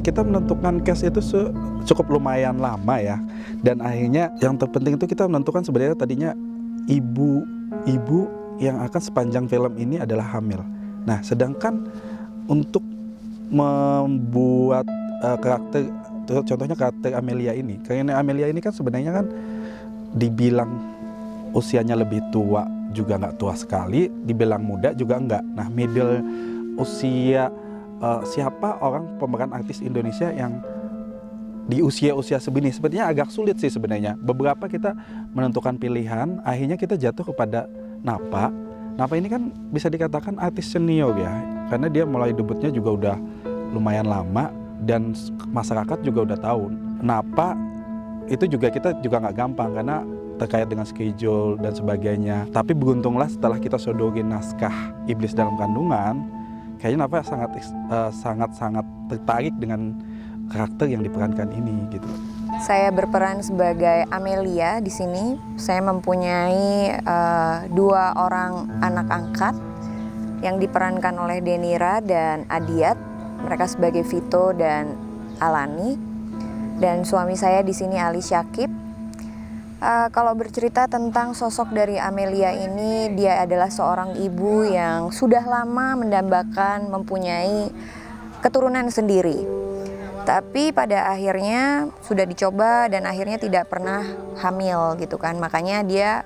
kita menentukan cast itu cukup lumayan lama ya. Dan akhirnya yang terpenting itu kita menentukan sebenarnya tadinya ibu yang akan sepanjang film ini adalah hamil. Nah, sedangkan untuk membuat karakter, contohnya karakter Amelia ini, karena Amelia ini kan sebenarnya kan dibilang usianya lebih tua juga nggak tua sekali, dibilang muda juga nggak. Nah, middle usia, siapa orang pemeran artis Indonesia yang di usia-usia segini sepertinya agak sulit sih sebenarnya. Beberapa kita menentukan pilihan, akhirnya kita jatuh kepada Napa. Napa ini kan bisa dikatakan artis senior ya, karena dia mulai debutnya juga udah lumayan lama dan masyarakat juga udah tahu. Napa itu juga kita juga nggak gampang karena terkait dengan schedule dan sebagainya. Tapi beruntunglah setelah kita sodorin naskah Iblis dalam Kandungan, kayaknya Napa sangat tertarik dengan karakter yang diperankan ini gitu. Saya berperan sebagai Amelia di sini. Saya mempunyai 2 orang anak angkat yang diperankan oleh Denira dan Adiat. Mereka sebagai Vito dan Alani. Dan suami saya di sini Ali Syakib. Kalau bercerita tentang sosok dari Amelia ini, dia adalah seorang ibu yang sudah lama mendambakan mempunyai keturunan sendiri. Tapi pada akhirnya sudah dicoba dan akhirnya tidak pernah hamil gitu kan. Makanya dia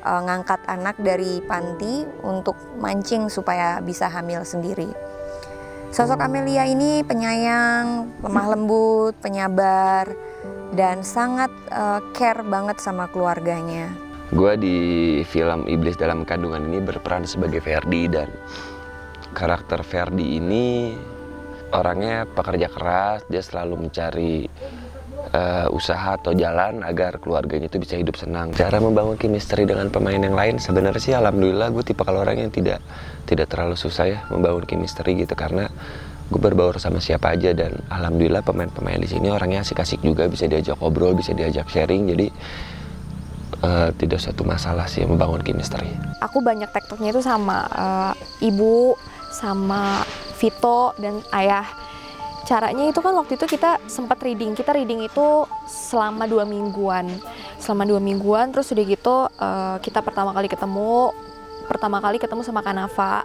ngangkat anak dari panti untuk mancing supaya bisa hamil sendiri. Sosok Amelia ini penyayang, lemah lembut, penyabar, dan sangat care banget sama keluarganya. Gue di film Iblis dalam Kandungan ini berperan sebagai Ferdi, dan karakter Ferdi ini orangnya pekerja keras. Dia selalu mencari usaha atau jalan agar keluarganya itu bisa hidup senang. Cara membangun chemistry dengan pemain yang lain sebenarnya sih alhamdulillah gue tipe kalau orang yang tidak terlalu susah ya membangun chemistry gitu, karena gue berbaur sama siapa aja dan alhamdulillah pemain-pemain di sini orangnya asik-asik juga, bisa diajak ngobrol, bisa diajak sharing, jadi tidak suatu masalah sih membangun chemistry. Aku banyak tektoknya itu sama ibu, sama Vito dan ayah. Caranya itu kan waktu itu kita sempat reading. Kita reading itu selama 2 mingguan. Selama 2 mingguan terus udah gitu kita pertama kali ketemu sama Kanava.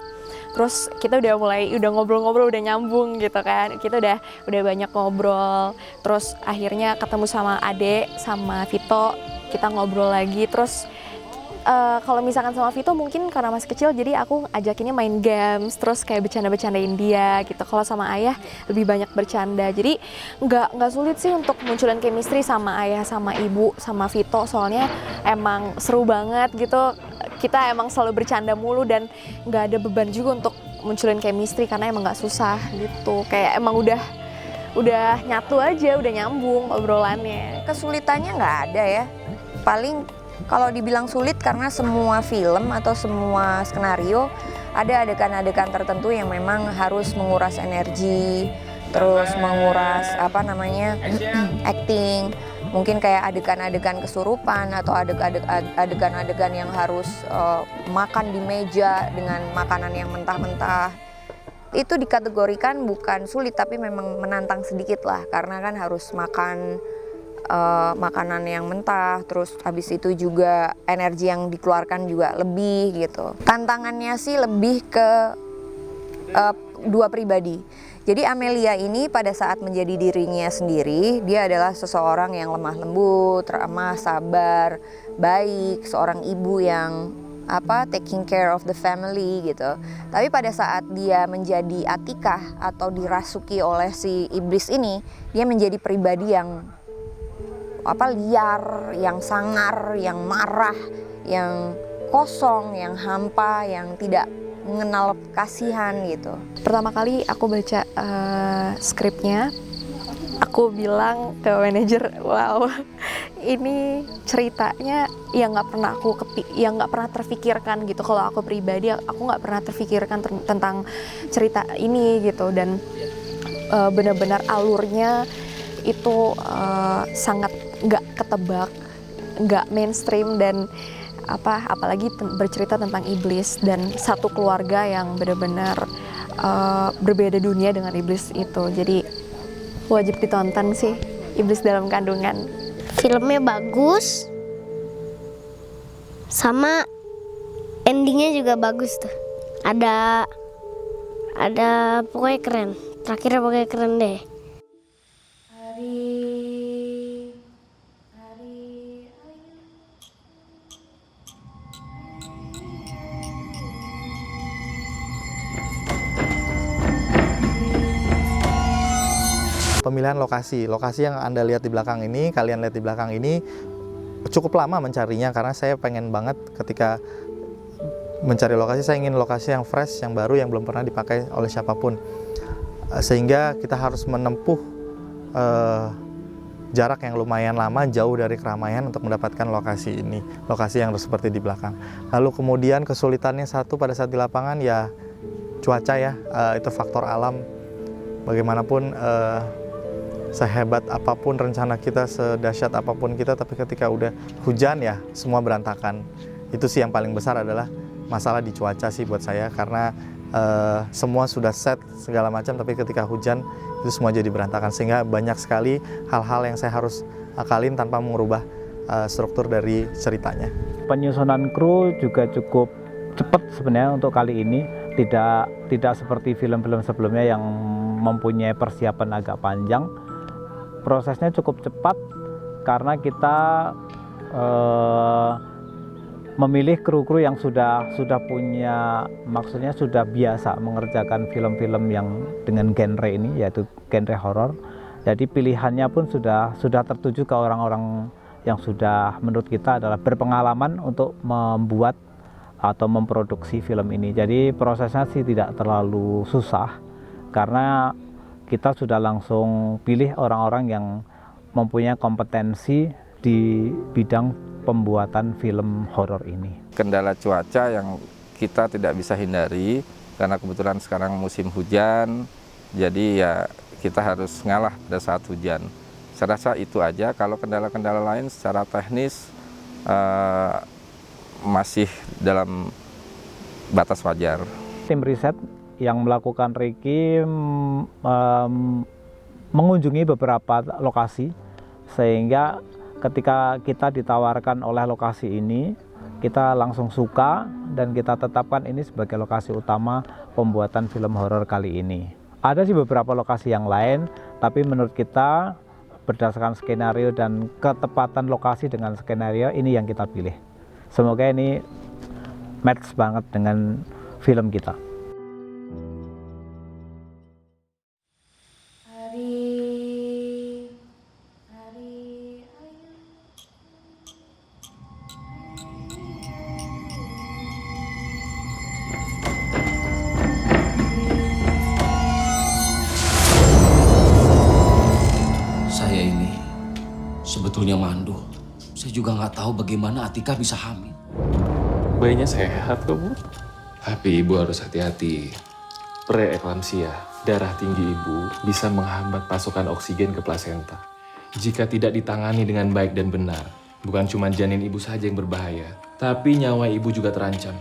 Terus kita udah ngobrol-ngobrol, udah nyambung gitu kan. Kita udah banyak ngobrol. Terus akhirnya ketemu sama Ade, sama Vito, kita ngobrol lagi. Terus kalau misalkan sama Vito mungkin karena masih kecil jadi aku ajakinnya main games, terus kayak bercanda-bercandain dia gitu. Kalau sama ayah lebih banyak bercanda, jadi nggak sulit sih untuk munculin chemistry sama ayah, sama ibu, sama Vito, soalnya emang seru banget gitu. Kita emang selalu bercanda mulu dan nggak ada beban juga untuk munculin chemistry karena emang nggak susah gitu. Kayak emang udah nyatu aja, udah nyambung obrolannya. Kesulitannya nggak ada ya. Paling kalau dibilang sulit karena semua film atau semua skenario ada adegan-adegan tertentu yang memang harus menguras energi, terus menguras acting. Mungkin kayak adegan-adegan kesurupan atau adegan-adegan yang harus makan di meja dengan makanan yang mentah-mentah. Itu dikategorikan bukan sulit tapi memang menantang sedikit lah, karena kan harus makan makanan yang mentah, terus habis itu juga energi yang dikeluarkan juga lebih gitu. Tantangannya sih lebih ke 2 pribadi. Jadi Amelia ini pada saat menjadi dirinya sendiri, dia adalah seseorang yang lemah lembut, ramah, sabar, baik, seorang ibu yang taking care of the family gitu. Tapi pada saat dia menjadi Atikah atau dirasuki oleh si iblis ini, dia menjadi pribadi yang liar, yang sangar, yang marah, yang kosong, yang hampa, yang tidak mengenal kasihan gitu. Pertama kali aku baca skripnya, aku bilang ke manajer, wow, ini ceritanya yang nggak pernah terfikirkan gitu. Kalau aku pribadi, aku nggak pernah terfikirkan tentang cerita ini gitu, dan benar-benar alurnya itu sangat nggak ketebak, nggak mainstream, dan apalagi bercerita tentang iblis dan satu keluarga yang benar-benar berbeda dunia dengan iblis itu. Jadi Wajib ditonton sih, Iblis dalam Kandungan. Filmnya bagus, sama endingnya juga bagus tuh. Ada pokoknya keren. Terakhirnya pokoknya keren deh. Pemilihan lokasi yang Anda lihat di belakang ini, kalian lihat di belakang ini cukup lama mencarinya karena saya pengen banget ketika mencari lokasi, saya ingin lokasi yang fresh, yang baru, yang belum pernah dipakai oleh siapapun. Sehingga kita harus menempuh jarak yang lumayan lama, jauh dari keramaian untuk mendapatkan lokasi ini, lokasi yang seperti di belakang. Lalu kemudian kesulitannya satu pada saat di lapangan ya cuaca ya, itu faktor alam. Bagaimanapun sehebat apapun rencana kita, sedahsyat apapun kita, tapi ketika udah hujan ya semua berantakan. Itu sih yang paling besar adalah masalah di cuaca sih buat saya, karena semua sudah set segala macam, tapi ketika hujan itu semua jadi berantakan, sehingga banyak sekali hal-hal yang saya harus akalin tanpa mengubah struktur dari ceritanya. Penyusunan kru juga cukup cepat sebenarnya untuk kali ini, tidak seperti film-film sebelumnya yang mempunyai persiapan agak panjang. Prosesnya cukup cepat karena kita memilih kru-kru yang sudah punya, maksudnya sudah biasa mengerjakan film-film yang dengan genre ini, yaitu genre horor. Jadi pilihannya pun sudah tertuju ke orang-orang yang sudah menurut kita adalah berpengalaman untuk membuat atau memproduksi film ini. Jadi prosesnya sih tidak terlalu susah karena kita sudah langsung pilih orang-orang yang mempunyai kompetensi di bidang pembuatan film horor ini. Kendala cuaca yang kita tidak bisa hindari karena kebetulan sekarang musim hujan, jadi ya kita harus ngalah pada saat hujan. Saya rasa itu aja. Kalau kendala-kendala lain secara teknis masih dalam batas wajar. Tim riset yang melakukan Ricky mengunjungi beberapa lokasi, sehingga ketika kita ditawarkan oleh lokasi ini, kita langsung suka dan kita tetapkan ini sebagai lokasi utama pembuatan film horor kali ini. Ada sih beberapa lokasi yang lain, tapi menurut kita berdasarkan skenario dan ketepatan lokasi dengan skenario ini yang kita pilih. Semoga ini match banget dengan film kita. Saya ini sebetulnya mandul. Saya juga nggak tahu bagaimana Atika bisa hamil. Bayinya sehat kok, Bu. Tapi Ibu harus hati-hati. Preeklamsia, darah tinggi Ibu bisa menghambat pasokan oksigen ke plasenta. Jika tidak ditangani dengan baik dan benar, bukan cuma janin Ibu saja yang berbahaya, tapi nyawa Ibu juga terancam.